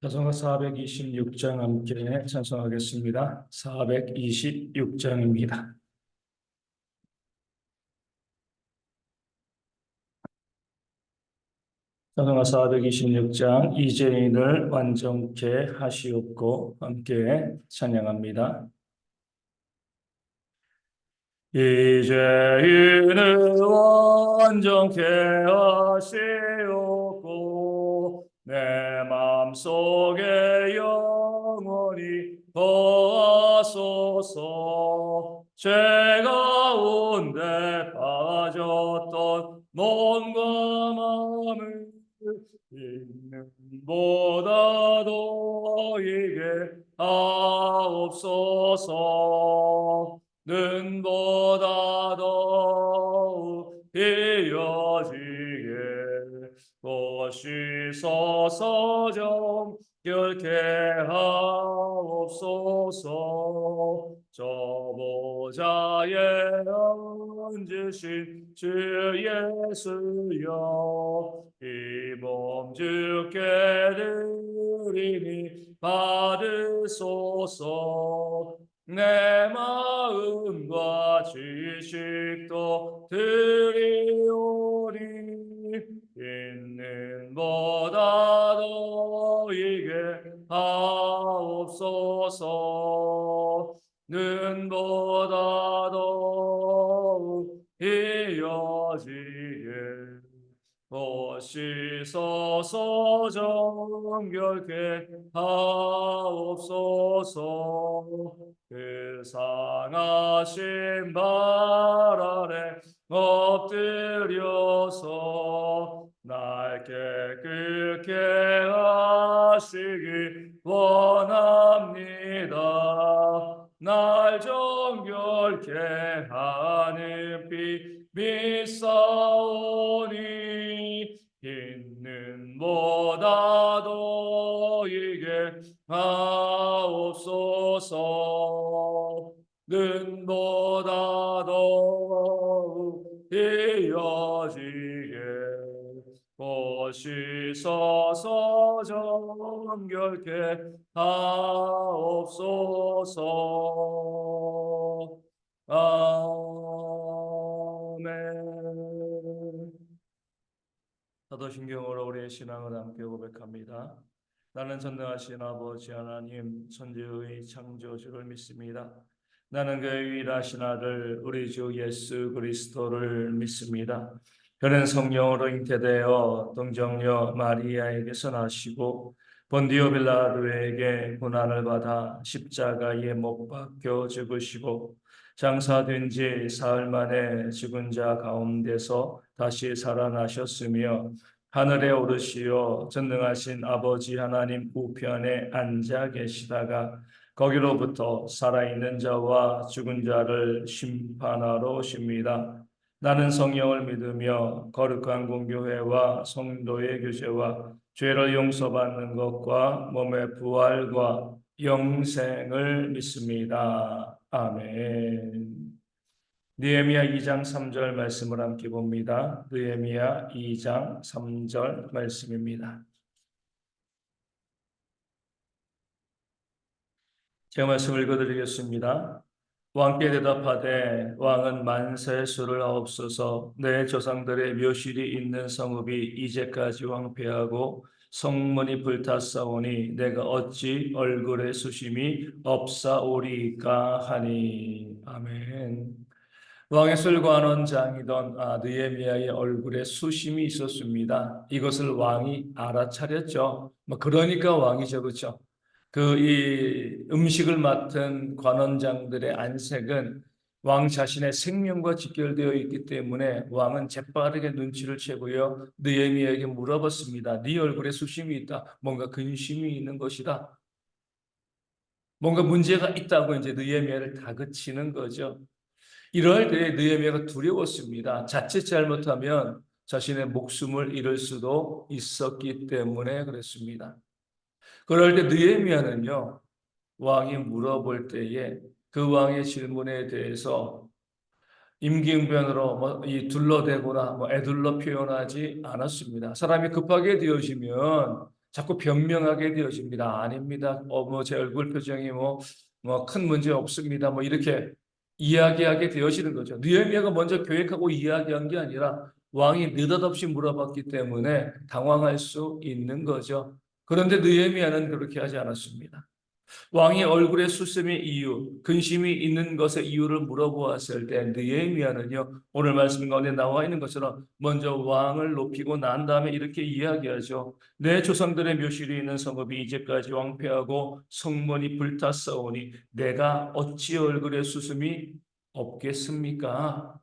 찬송가 426장 함께 찬송하겠습니다. 426장입니다. 찬송가 426장 이제인을 완전케 하시옵고 함께 찬양합니다. 이제인을 완전케 하시옵고 내 맘속에 영원히 거하소서. 죄 가운데 빠졌던 몸과 마음을 있는 보다 너에게 하옵소서. 눈보다 더욱 이어지게 보시소서. 정결케 하옵소서. 저 보좌에 앉으신 주 예수여, 이 몸 주께 드리니 받으소서. 내 마음과 지식도 드리오니 있는 보다 너에게 하옵소서. 눈보다 더욱 이어지게 보시소서. 정결케 하옵소서. 그 상하신 발 아래 엎드려서 날 깨끗게 하시기 원합니다. 날 정결케 하는 피 믿사오니 있는 보다 너에게 하옵소서. 눈보다 더욱 이어지게 보시소서. 정결케 하옵소서. 아멘. 사도신경으로 우리의 신앙을 함께 고백합니다. 나는 전능하신 아버지 하나님 천지의 창조주를 믿습니다. 나는 그의 유일하신 아들 우리 주 예수 그리스도를 믿습니다. 그는 성령으로 잉태되어 동정녀 마리아에게서 나시고 본디오 빌라도에게 고난을 받아 십자가에 못 박혀 죽으시고 장사된 지 사흘 만에 죽은 자 가운데서 다시 살아나셨으며 하늘에 오르시어 전능하신 아버지 하나님 우편에 앉아 계시다가 거기로부터 살아있는 자와 죽은 자를 심판하러 오십니다. 나는 성령을 믿으며 거룩한 공교회와 성도의 교제와 죄를 용서받는 것과 몸의 부활과 영생을 믿습니다. 아멘. 느헤미야 2장 3절 말씀을 함께 봅니다. 느헤미야 2장 3절 말씀입니다. 제가 말씀을 읽어드리겠습니다. 왕께 대답하되 왕은 만세 수를 하옵소서. 내 조상들의 묘실이 있는 성읍이 이제까지 황폐하고 성문이 불탔사오니 내가 어찌 얼굴에 수심이 없사오리까 하니. 아멘. 왕의 술관원장이던 느헤미야의 얼굴에 수심이 있었습니다. 이것을 왕이 알아차렸죠. 그러니까 왕이죠, 그렇죠? 이 음식을 맡은 관원장들의 안색은 왕 자신의 생명과 직결되어 있기 때문에 왕은 재빠르게 눈치를 채고요, 느헤미야에게 물어봤습니다. 네 얼굴에 수심이 있다. 뭔가 근심이 있는 것이다. 뭔가 문제가 있다고 이제 느헤미야를 다그치는 거죠. 이럴 때 느헤미야가 두려웠습니다. 자칫 잘못하면 자신의 목숨을 잃을 수도 있었기 때문에 그랬습니다. 그럴 때 느헤미야는요, 왕이 물어볼 때에 그 왕의 질문에 대해서 임기응변으로 이 둘러대거나 애둘러 표현하지 않았습니다. 사람이 급하게 되어지면 자꾸 변명하게 되어집니다. 아닙니다. 제 얼굴 표정이 큰 문제 없습니다. 이렇게 이야기하게 되어지는 거죠. 느헤미야가 먼저 계획하고 이야기한 게 아니라 왕이 느닷없이 물어봤기 때문에 당황할 수 있는 거죠. 그런데 느헤미야는 그렇게 하지 않았습니다. 왕이 얼굴에 수심의 이유, 근심이 있는 것의 이유를 물어보았을 때 느헤미야는요, 오늘 말씀 가운데 나와 있는 것처럼 먼저 왕을 높이고 난 다음에 이렇게 이야기하죠. 내 조상들의 묘실이 있는 성읍이 이제까지 왕폐하고 성문이 불탔사오니 내가 어찌 얼굴에 수심이 없겠습니까?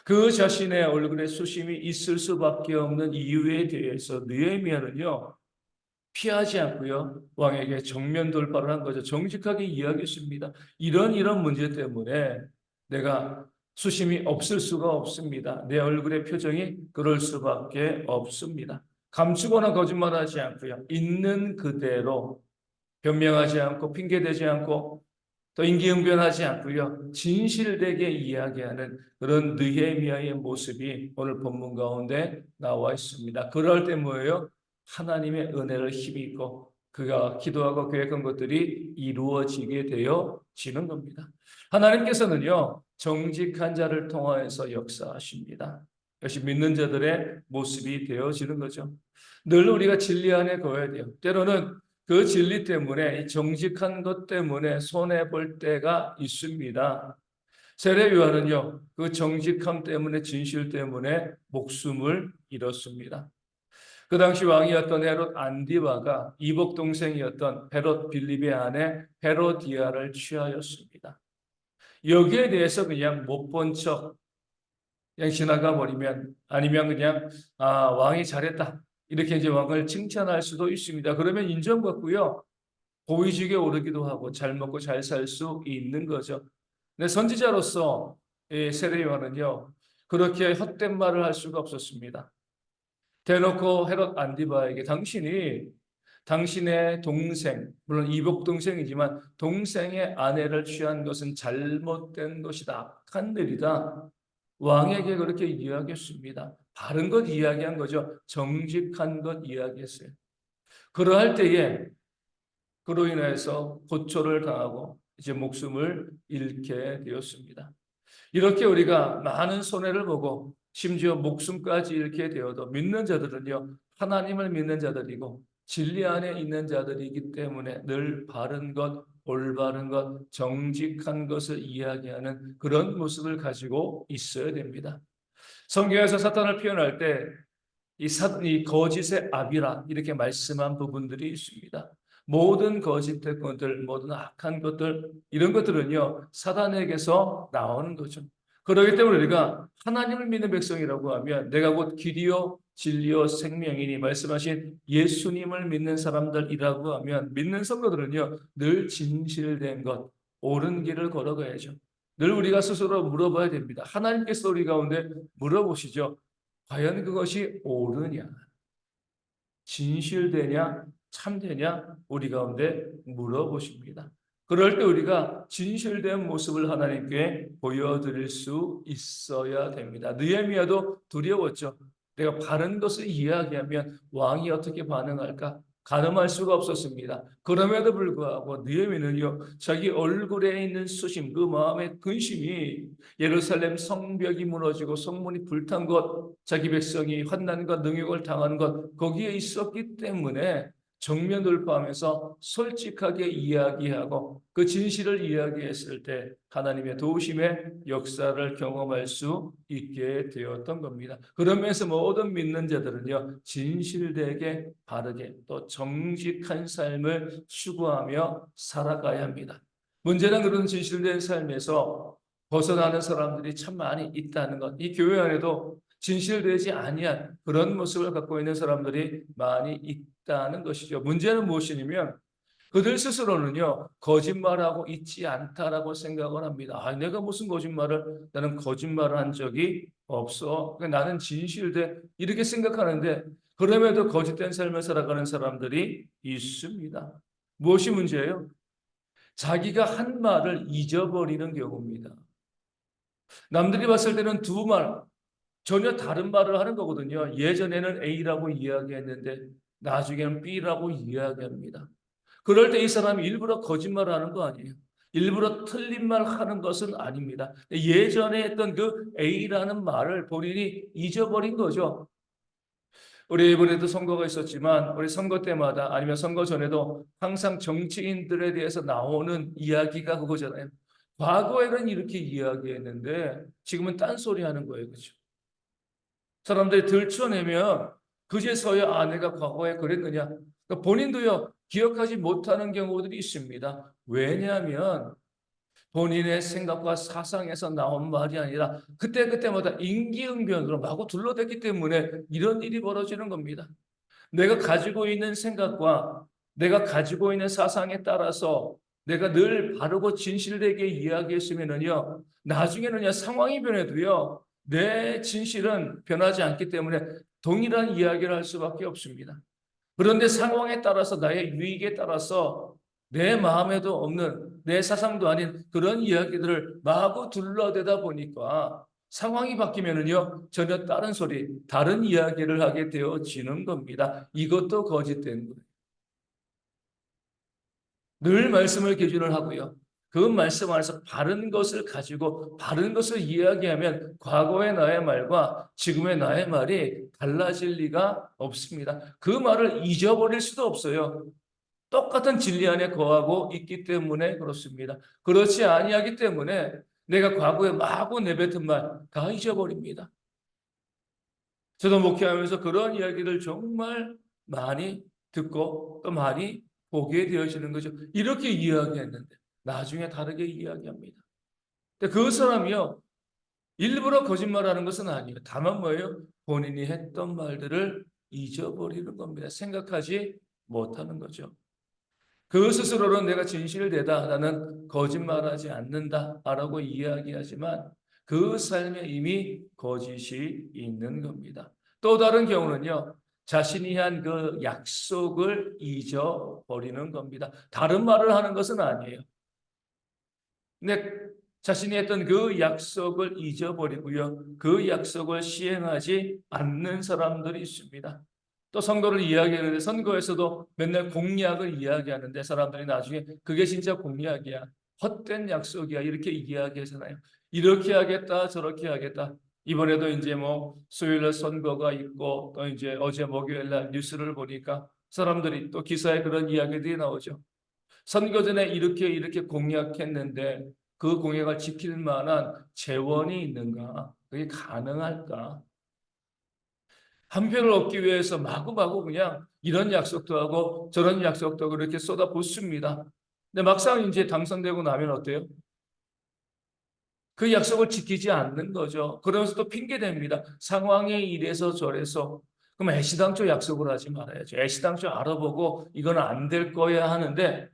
그 자신의 얼굴에 수심이 있을 수밖에 없는 이유에 대해서 느헤미야는요, 피하지 않고요. 왕에게 정면 돌파를 한 거죠. 정직하게 이야기했습니다. 이런 문제 때문에 내가 수심이 없을 수가 없습니다. 내 얼굴의 표정이 그럴 수밖에 없습니다. 감추거나 거짓말하지 않고요. 있는 그대로 변명하지 않고 핑계대지 않고 또 임기응변하지 않고요. 진실되게 이야기하는 그런 느헤미야의 모습이 오늘 본문 가운데 나와 있습니다. 그럴 때 뭐예요? 하나님의 은혜를 힘입고 그가 기도하고 계획한 것들이 이루어지게 되어지는 겁니다. 하나님께서는요, 정직한 자를 통하여서 역사하십니다. 역시 믿는 자들의 모습이 되어지는 거죠. 늘 우리가 진리 안에 거해야 돼요. 때로는 그 진리 때문에, 이 정직한 것 때문에 손해볼 때가 있습니다. 세례 요한은요, 그 정직함 때문에, 진실 때문에 목숨을 잃었습니다. 그 당시 왕이었던 헤롯 안디바가 이복 동생이었던 헤롯 빌립의 아내 헤로디아를 취하였습니다. 여기에 대해서 그냥 못 본 척, 그냥 지나가 버리면, 아니면 그냥 왕이 잘했다, 이렇게 이제 왕을 칭찬할 수도 있습니다. 그러면 인정받고요, 고위직에 오르기도 하고 잘 먹고 잘 살 수 있는 거죠. 근데 선지자로서 세례 요한은요, 그렇게 헛된 말을 할 수가 없었습니다. 대놓고 헤롯 안디바에게 당신의 동생, 물론 이복 동생이지만 동생의 아내를 취한 것은 잘못된 것이다, 악한 일이다, 왕에게 그렇게 이야기했습니다. 바른 것 이야기한 거죠. 정직한 것 이야기했어요. 그러할 때에 그로 인해서 고초를 당하고 이제 목숨을 잃게 되었습니다. 이렇게 우리가 많은 손해를 보고 심지어 목숨까지 잃게 되어도 믿는 자들은요, 하나님을 믿는 자들이고 진리 안에 있는 자들이기 때문에 늘 바른 것, 올바른 것, 정직한 것을 이야기하는 그런 모습을 가지고 있어야 됩니다. 성경에서 사탄을 표현할 때 이 거짓의 아비라 이렇게 말씀한 부분들이 있습니다. 모든 거짓된 것들, 모든 악한 것들, 이런 것들은요, 사단에게서 나오는 거죠. 그렇기 때문에 우리가 하나님을 믿는 백성이라고 하면 내가 곧 길이요 진리요 생명이니 말씀하신 예수님을 믿는 사람들이라고 하면 믿는 성도들은요, 늘 진실된 것, 옳은 길을 걸어가야죠. 늘 우리가 스스로 물어봐야 됩니다. 하나님께서 우리 가운데 물어보시죠. 과연 그것이 옳으냐, 진실되냐, 참되냐, 우리 가운데 물어보십니다. 그럴 때 우리가 진실된 모습을 하나님께 보여드릴 수 있어야 됩니다. 느헤미야도 두려웠죠. 내가 바른 것을 이야기하면 왕이 어떻게 반응할까? 가늠할 수가 없었습니다. 그럼에도 불구하고 느헤미야는요, 자기 얼굴에 있는 수심, 그 마음의 근심이 예루살렘 성벽이 무너지고 성문이 불탄 것, 자기 백성이 환난과 능욕을 당하는 것, 거기에 있었기 때문에 정면 돌파하면서 솔직하게 이야기하고 그 진실을 이야기했을 때 하나님의 도우심의 역사를 경험할 수 있게 되었던 겁니다. 그러면서 모든 믿는 자들은요, 진실되게 바르게 또 정직한 삶을 추구하며 살아가야 합니다. 문제는 그런 진실된 삶에서 벗어나는 사람들이 참 많이 있다는 것. 이 교회 안에도 진실되지 아니한 그런 모습을 갖고 있는 사람들이 많이 있다는 것이죠. 문제는 무엇이냐면 그들 스스로는요, 거짓말하고 있지 않다라고 생각을 합니다. 내가 무슨 나는 거짓말을 한 적이 없어. 그러니까 나는 진실돼. 이렇게 생각하는데 그럼에도 거짓된 삶을 살아가는 사람들이 있습니다. 무엇이 문제예요? 자기가 한 말을 잊어버리는 경우입니다. 남들이 봤을 때는 두 말, 전혀 다른 말을 하는 거거든요. 예전에는 A라고 이야기했는데 나중에는 B라고 이야기합니다. 그럴 때 이 사람이 일부러 거짓말을 하는 거 아니에요. 일부러 틀린 말 하는 것은 아닙니다. 예전에 했던 그 A라는 말을 본인이 잊어버린 거죠. 우리 이번에도 선거가 있었지만 우리 선거 때마다 아니면 선거 전에도 항상 정치인들에 대해서 나오는 이야기가 그거잖아요. 과거에는 이렇게 이야기했는데 지금은 딴소리 하는 거예요. 그렇죠? 사람들이 들춰내면 그제서야 아 내가 과거에 그랬느냐. 그러니까 본인도요 기억하지 못하는 경우들이 있습니다. 왜냐하면 본인의 생각과 사상에서 나온 말이 아니라 그때그때마다 임기응변으로 마구 둘러댔기 때문에 이런 일이 벌어지는 겁니다. 내가 가지고 있는 생각과 내가 가지고 있는 사상에 따라서 내가 늘 바르고 진실되게 이야기했으면은요, 나중에는요, 상황이 변해도요, 내 진실은 변하지 않기 때문에 동일한 이야기를 할 수밖에 없습니다. 그런데 상황에 따라서 나의 유익에 따라서 내 마음에도 없는 내 사상도 아닌 그런 이야기들을 마구 둘러대다 보니까 상황이 바뀌면은요 전혀 다른 소리, 다른 이야기를 하게 되어지는 겁니다. 이것도 거짓된 거예요. 늘 말씀을 기준을 하고요. 그 말씀 안에서 바른 것을 가지고 바른 것을 이야기하면 과거의 나의 말과 지금의 나의 말이 달라질 리가 없습니다. 그 말을 잊어버릴 수도 없어요. 똑같은 진리 안에 거하고 있기 때문에 그렇습니다. 그렇지 아니하기 때문에 내가 과거에 마구 내뱉은 말 다 잊어버립니다. 저도 목회하면서 그런 이야기를 정말 많이 듣고 또 많이 보게 되어지는 거죠. 이렇게 이야기했는데 나중에 다르게 이야기합니다. 근데 그 사람이요 일부러 거짓말하는 것은 아니에요. 다만 뭐예요? 본인이 했던 말들을 잊어버리는 겁니다. 생각하지 못하는 거죠. 그 스스로는 내가 진실되다, 나는 거짓말하지 않는다라고 이야기하지만 그 삶에 이미 거짓이 있는 겁니다. 또 다른 경우는요, 자신이 한 그 약속을 잊어버리는 겁니다. 다른 말을 하는 것은 아니에요. 근데 자신이 했던 그 약속을 잊어버리고요, 그 약속을 시행하지 않는 사람들이 있습니다. 또 선거를 이야기하는데 선거에서도 맨날 공약을 이야기하는데 사람들이 나중에 그게 진짜 공약이야. 헛된 약속이야. 이렇게 이야기하잖아요. 이렇게 하겠다, 저렇게 하겠다. 이번에도 이제 뭐 수요일에 선거가 있고 또 이제 어제 목요일 날 뉴스를 보니까 사람들이 또 기사에 그런 이야기들이 나오죠. 선거 전에 이렇게 공약했는데 그 공약을 지킬 만한 재원이 있는가? 그게 가능할까? 한 표를 얻기 위해서 마구마구 그냥 이런 약속도 하고 저런 약속도 하고 그렇게 쏟아붓습니다. 근데 막상 이제 당선되고 나면 어때요? 그 약속을 지키지 않는 거죠. 그러면서 또 핑계 댑니다. 상황에 이래서 저래서. 그럼 애시당초 약속을 하지 말아야죠. 애시당초 알아보고 이건 안 될 거야 하는데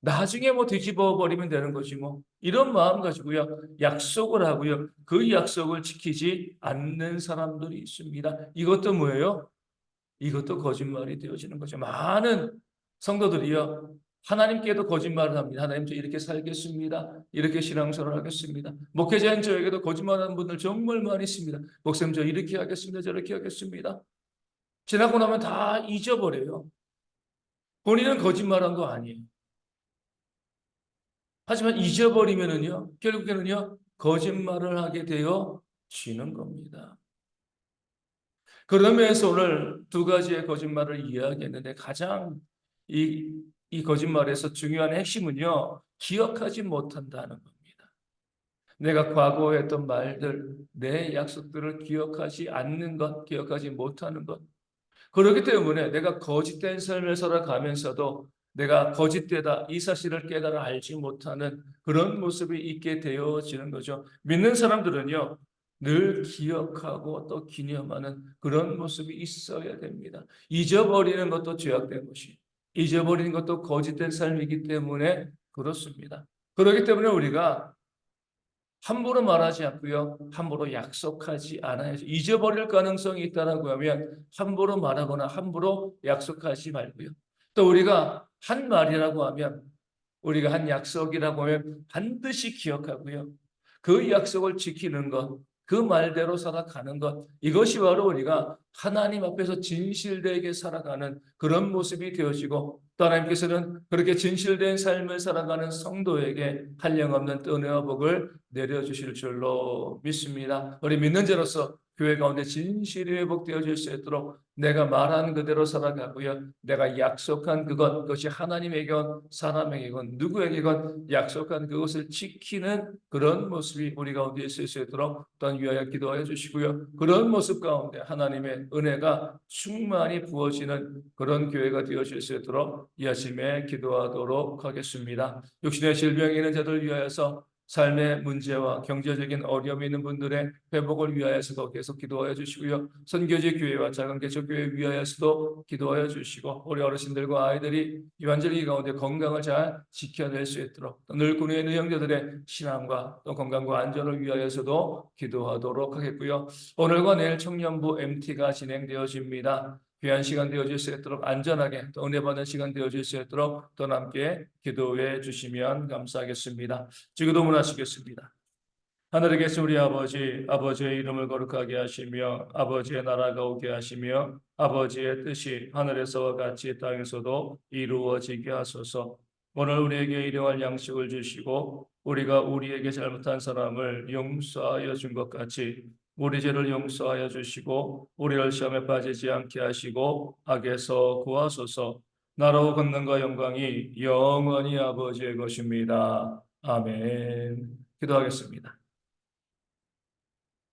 나중에 뭐 뒤집어 버리면 되는 거지 뭐. 이런 마음 가지고요. 약속을 하고요. 그 약속을 지키지 않는 사람들이 있습니다. 이것도 뭐예요? 이것도 거짓말이 되어지는 거죠. 많은 성도들이요. 하나님께도 거짓말을 합니다. 하나님 저 이렇게 살겠습니다. 이렇게 신앙생활을 하겠습니다. 목회자인 저에게도 거짓말하는 분들 정말 많이 있습니다. 목사님 저 이렇게 하겠습니다. 저렇게 하겠습니다. 지나고 나면 다 잊어버려요. 본인은 거짓말한 거 아니에요. 하지만 잊어버리면은요, 결국에는요, 거짓말을 하게 되어지는 겁니다. 그런 면에서 오늘 두 가지의 거짓말을 이야기했는데 가장 이 거짓말에서 중요한 핵심은요, 기억하지 못한다는 겁니다. 내가 과거에 했던 말들, 내 약속들을 기억하지 않는 것, 기억하지 못하는 것. 그렇기 때문에 내가 거짓된 삶을 살아가면서도 내가 거짓되다 이 사실을 깨달아 알지 못하는 그런 모습이 있게 되어지는 거죠. 믿는 사람들은요, 늘 기억하고 또 기념하는 그런 모습이 있어야 됩니다. 잊어버리는 것도 죄악된 것이, 잊어버리는 것도 거짓된 삶이기 때문에 그렇습니다. 그렇기 때문에 우리가 함부로 말하지 않고요. 함부로 약속하지 않아야죠. 잊어버릴 가능성이 있다라고 하면 함부로 말하거나 함부로 약속하지 말고요. 또 우리가 한 말이라고 하면 우리가 한 약속이라고 하면 반드시 기억하고요. 그 약속을 지키는 것, 그 말대로 살아가는 것, 이것이 바로 우리가 하나님 앞에서 진실되게 살아가는 그런 모습이 되어지고, 또 하나님께서는 그렇게 진실된 삶을 살아가는 성도에게 한량없는 은혜와 복을 내려주실 줄로 믿습니다. 우리 믿는 자로서 교회 가운데 진실이 회복되어질 수 있도록 내가 말한 그대로 살아가고요. 내가 약속한 그것이 하나님에게건 사람에게건 누구에게건 약속한 그것을 지키는 그런 모습이 우리 가운데 있을 수 있도록 또한 위하여 기도하여 주시고요. 그런 모습 가운데 하나님의 은혜가 충만히 부어지는 그런 교회가 되어질 수 있도록 이 아침에 기도하도록 하겠습니다. 육신의 질병이 있는 자들 위하여서 삶의 문제와 경제적인 어려움이 있는 분들의 회복을 위하여서도 계속 기도하여 주시고요. 선교지 교회와 작은 개척교회 위하여서도 기도하여 주시고, 우리 어르신들과 아이들이 유한절기 가운데 건강을 잘 지켜낼 수 있도록, 또 늙은이의 형제들의 신앙과 또 건강과 안전을 위하여서도 기도하도록 하겠고요. 오늘과 내일 청년부 MT가 진행되어집니다. 귀한 시간 되어질 수 있도록 안전하게 또 은혜 받는 시간 되어질 수 있도록 또 함께 기도해 주시면 감사하겠습니다. 기도문 하시겠습니다. 하늘에 계신 우리 아버지, 아버지의 이름을 거룩하게 하시며 아버지의 나라가 오게 하시며 아버지의 뜻이 하늘에서와 같이 땅에서도 이루어지게 하소서. 오늘 우리에게 일용할 양식을 주시고 우리가 우리에게 잘못한 사람을 용서하여 준 것 같이 우리 죄를 용서하여 주시고 우리를 시험에 빠지지 않게 하시고 악에서 구하소서. 나라와 권능과 영광이 영원히 아버지의 것입니다. 아멘. 기도하겠습니다.